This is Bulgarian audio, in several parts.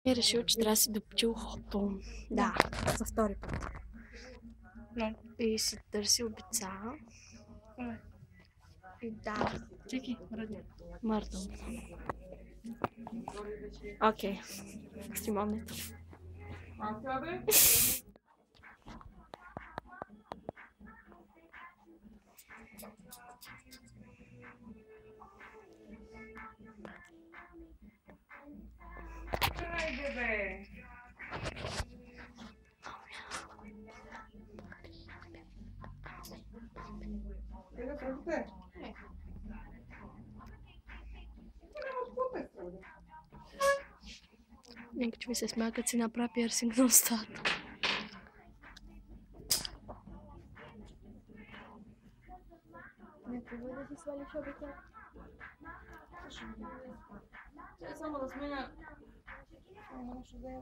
Е решил, че трябва да си допчи ухото. Да, за втори път. No. И си търси обица. И да. Чеки, мръдни. Мърдам. Окей. Снимането. Айде, бе! Еда, тръгвате? Не. Нека че ми се смея, като си направи пирсинг на устата. Не трябва да си свалиш обица. Ще само да сменя. Само нещо да е.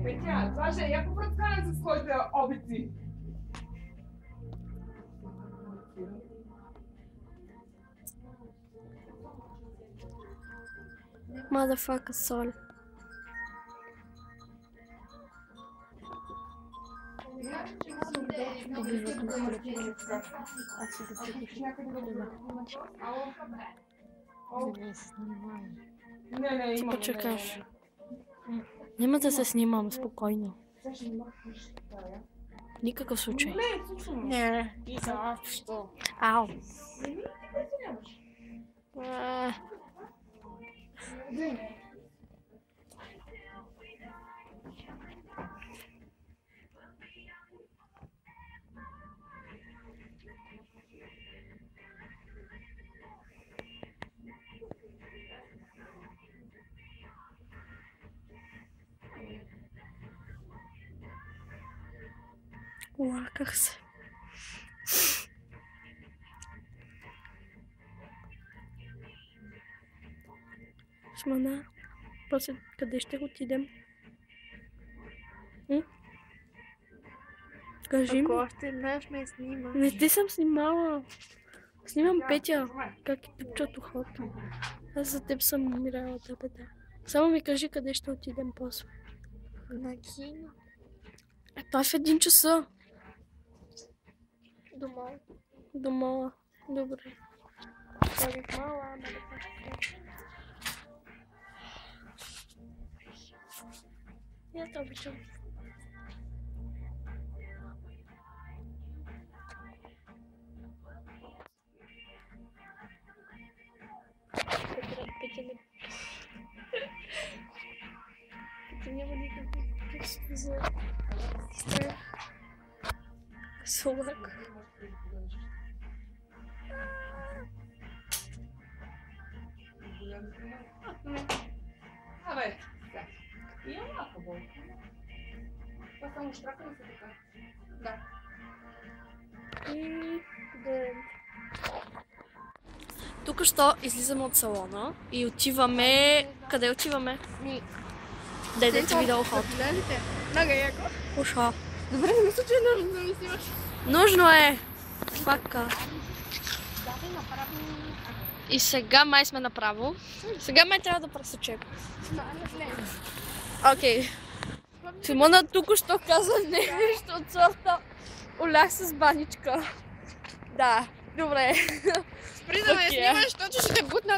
Петя, Саша, я попръскане с своите обици. Motherfucker соль. Не, Ти имам. почекаш. Няма да се снимам, спокойно. Никакъв случай. Не, изобщо. Ау. Лаках се. Смана, после къде ще отидем? Кажи ми. Ако още днес ме снимаш. Не ти съм снимала. Снимам Петя, как ти тъпчат ухото. Аз за теб съм умирала, да бе, да. Само ми кажи къде ще отидем после. На кино. Той е в 1 часа. Дома. Дома. Добре. Ходих мала, ама да кажа. Я те обичам. Петя не... Петя няма никакво чувство за страх. Сладък. Абе, има малко болка. Това само штрака ли се така? Да. И... Тук що излизаме от салона и отиваме... Къде отиваме? Дай да ти видя ухото. Много яко. Уша. Добре, не мисля, че е нужно да ми снимаш. Нужно е! Фака. И сега май сме направо. Сега май трябва да пресечем. Окей. Симона току-що каза нещо от сорта. Олях с баничка. Да, добре. Спри да ме снимаш, защото ще те бутна.